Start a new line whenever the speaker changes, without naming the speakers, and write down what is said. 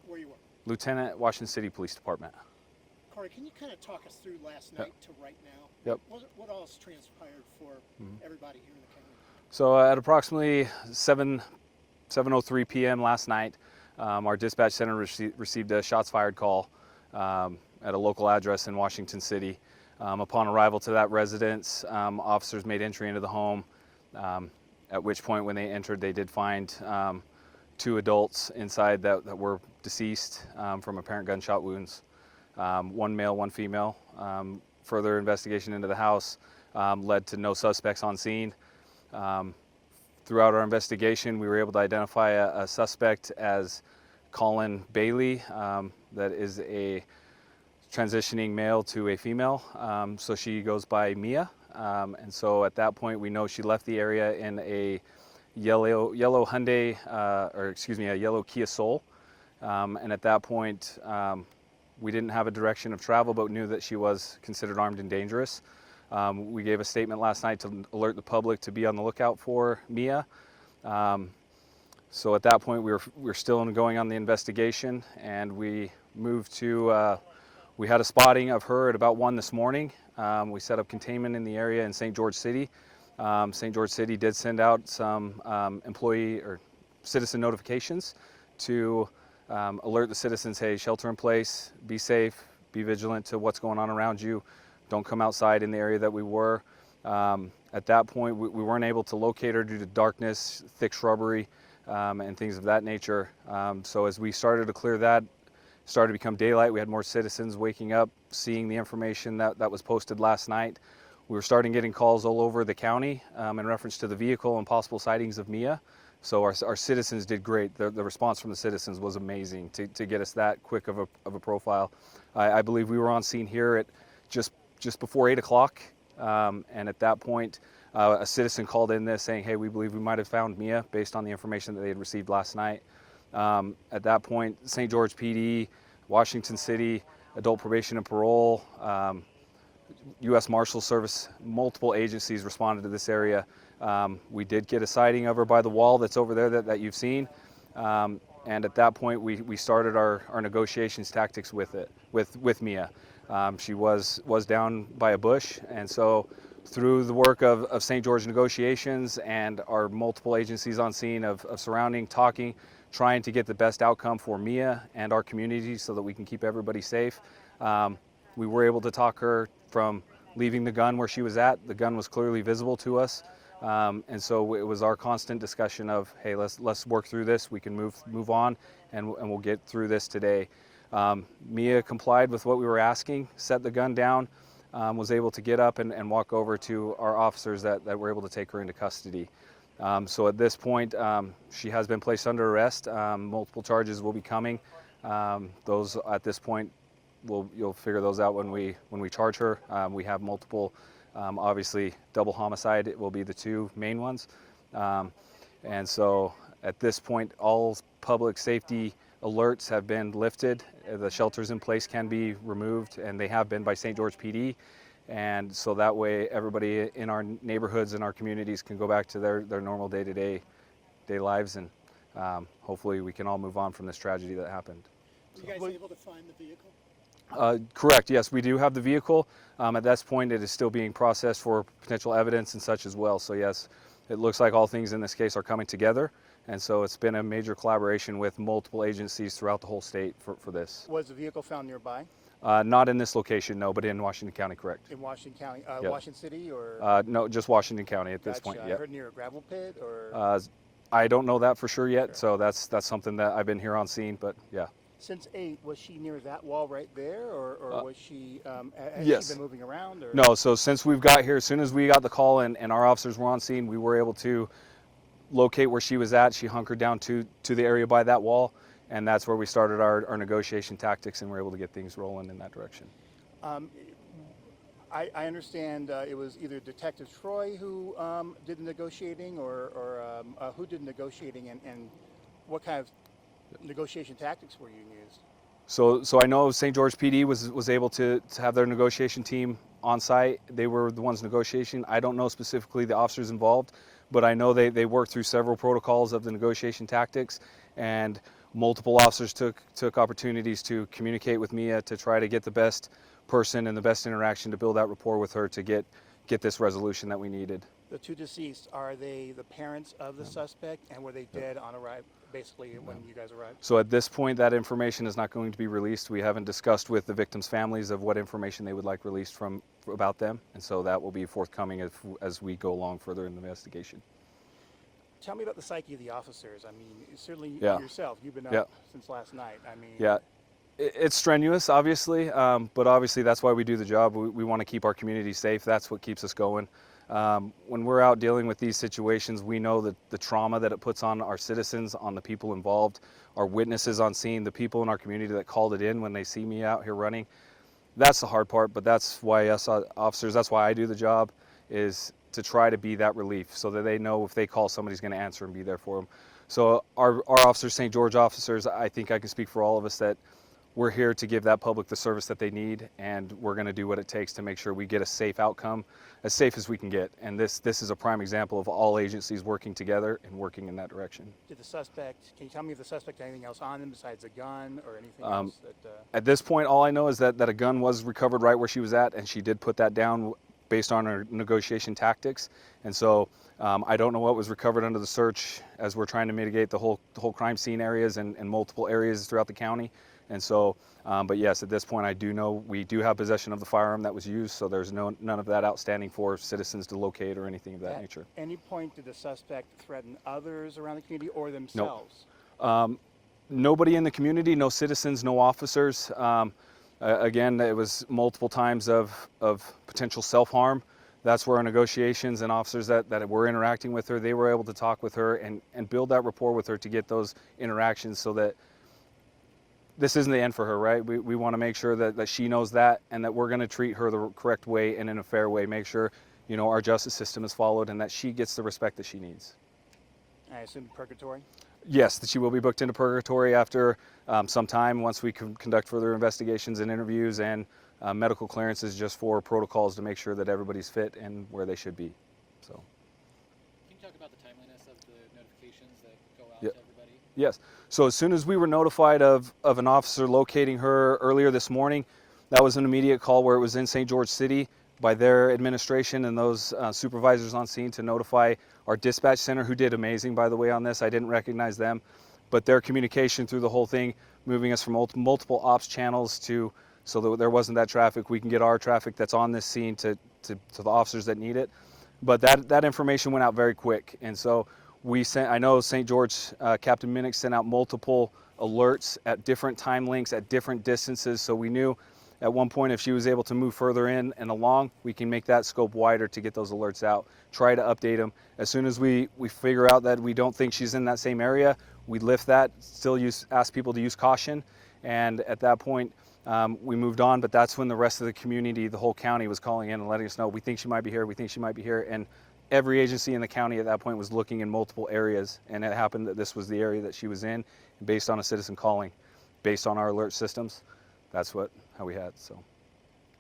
where you were?
Lieutenant, Washington City Police Department.
Kory, can you kind of talk us through last night to right now?
Yep.
What else transpired for everybody here in the county?
So at approximately 7:03 p.m. last night, our dispatch center received a shots fired call at a local address in Washington City. Upon arrival to that residence, officers made entry into the home, at which point when they entered, they did find 2 adults inside that were deceased from apparent gunshot wounds. 1 male, 1 female. Further investigation into the house led to no suspects on scene. Throughout our investigation, we were able to identify a suspect as Colin Bailey, that is a transitioning male to a female. So she goes by Mia. And so at that point, we know she left the area in a yellow Hyundai, a yellow Kia Soul. And at that point, we didn't have a direction of travel, but knew that she was considered armed and dangerous. We gave a statement last night to alert the public to be on the lookout for Mia. So at that point, we were still going on the investigation, and we moved to, we had a spotting of her at about 1 this morning. We set up containment in the area in St. George City. St. George City did send out some employee or citizen notifications to alert the citizens, hey, shelter in place, be safe, be vigilant to what's going on around you. Don't come outside in the area that we were. At that point, we weren't able to locate her due to darkness, thick shrubbery, and things of that nature. So as we started to clear that, started to become daylight, we had more citizens waking up, seeing the information that was posted last night. We were starting getting calls all over the county in reference to the vehicle and possible sightings of Mia. So our citizens did great. The response from the citizens was amazing to get us that quick of a profile. I believe we were on scene here at just before 8 o'clock. And at that point, a citizen called in this saying, hey, we believe we might have found Mia based on the information that they had received last night. At that point, St. George PD, Washington City, Adult Probation and Parole, U.S. Marshal Service, multiple agencies responded to this area. We did get a sighting of her by the wall that's over there that you've seen. And at that point, we started our negotiations tactics with Mia. She was down by a bush, and so through the work of St. George negotiations and our multiple agencies on scene of surrounding, talking, trying to get the best outcome for Mia and our community so that we can keep everybody safe, we were able to talk her from leaving the gun where she was at. The gun was clearly visible to us. And so it was our constant discussion of, hey, let's work through this. We can move on, and we'll get through this today. Mia complied with what we were asking, set the gun down, was able to get up and walk over to our officers that were able to take her into custody. So at this point, she has been placed under arrest. Multiple charges will be coming. Those at this point, you'll figure those out when we charge her. We have multiple. Obviously, double homicide will be the 2 main ones. And so at this point, all public safety alerts have been lifted. The shelters in place can be removed, and they have been by St. George PD. And so that way, everybody in our neighborhoods and our communities can go back to their normal day-to-day lives, and hopefully we can all move on from this tragedy that happened.
Were you guys able to find the vehicle?
Correct, yes, we do have the vehicle. At this point, it is still being processed for potential evidence and such as well. So yes, it looks like all things in this case are coming together. And so it's been a major collaboration with multiple agencies throughout the whole state for this.
Was the vehicle found nearby?
Not in this location, no, but in Washington County, correct.
In Washington County,
Yep.
Washington City, or?
No, just Washington County at this point,
I
yeah.
heard near a gravel pit, or?
I don't know that for sure yet,
Sure.
so that's something that I've been here on scene, but yeah.
Since 8, was she near that wall right there, or was she, has
yes.
she been moving around? Or?
No, so since we've got here, as soon as we got the call and our officers were on scene, we were able to locate where she was at. She hunkered down to the area by that wall, and that's where we started our negotiation tactics, and were able to get things rolling in that direction.
I understand it was either Detective Troy who did the negotiating, or who did the negotiating, and what kind of negotiation tactics were you used?
So I know St. George PD was able to have their negotiation team on site. They were the ones negotiating. I don't know specifically the officers involved, but I know they worked through several protocols of the negotiation tactics, and multiple officers took opportunities to communicate with Mia to try to get the best person and the best interaction to build that rapport with her to get this resolution that we needed.
The two deceased, are they the parents of the suspect, and were they dead on arrival, basically, when you guys arrived?
So at this point, that information is not going to be released. We haven't discussed with the victims' families of what information they would like released about them, and so that will be forthcoming as we go along further in the investigation.
Tell me about the psyche of the officers. I mean, certainly
Yeah.
yourself, you've been up
Yeah.
since last night. I mean,
Yeah, it's strenuous, obviously, but obviously that's why we do the job. We want to keep our community safe. That's what keeps us going. When we're out dealing with these situations, we know that the trauma that it puts on our citizens, on the people involved, our witnesses on scene, the people in our community that called it in when they see me out here running. That's the hard part, but that's why us officers, that's why I do the job, is to try to be that relief so that they know if they call, somebody's going to answer and be there for them. So our officers, St. George officers, I think I can speak for all of us that we're here to give that public the service that they need, and we're going to do what it takes to make sure we get a safe outcome, as safe as we can get. And this is a prime example of all agencies working together and working in that direction.
Did the suspect, can you tell me if the suspect had anything else on him besides a gun or anything else?
At this point, all I know is that a gun was recovered right where she was at, and she did put that down based on her negotiation tactics. And so I don't know what was recovered under the search, as we're trying to mitigate the whole crime scene areas and multiple areas throughout the county. And so, but yes, at this point, I do know we do have possession of the firearm that was used, so there's none of that outstanding for citizens to locate or anything of that nature.
At any point, did the suspect threaten others around the community or themselves?
Nobody in the community, no citizens, no officers. Again, it was multiple times of potential self-harm. That's where our negotiations and officers that were interacting with her, they were able to talk with her and build that rapport with her to get those interactions so that this isn't the end for her, right? We want to make sure that she knows that, and that we're going to treat her the correct way and in a fair way, make sure, you know, our justice system is followed and that she gets the respect that she needs.
I assume purgatory?
Yes, that she will be booked into purgatory after some time, once we can conduct further investigations and interviews and medical clearances just for protocols to make sure that everybody's fit and where they should be. So.
Can you talk about the timeliness of the notifications that go out
Yep.
to everybody?
Yes. So as soon as we were notified of an officer locating her earlier this morning, that was an immediate call where it was in St. George City by their administration and those supervisors on scene to notify our dispatch center, who did amazing, by the way, on this. I didn't recognize them, but their communication through the whole thing, moving us from multiple ops channels so that there wasn't that traffic. We can get our traffic that's on this scene to the officers that need it. But that information went out very quick, and so we sent, I know St. George, Captain Minnick sent out multiple alerts at different time links, at different distances, so we knew at one point if she was able to move further in and along, we can make that scope wider to get those alerts out, try to update them. As soon as we figure out that we don't think she's in that same area, we lift that, still ask people to use caution, and at that point, we moved on, but that's when the rest of the community, the whole county, was calling in and letting us know, we think she might be here, we think she might be here, and every agency in the county at that point was looking in multiple areas, and it happened that this was the area that she was in, based on a citizen calling, based on our alert systems. That's how we had, so.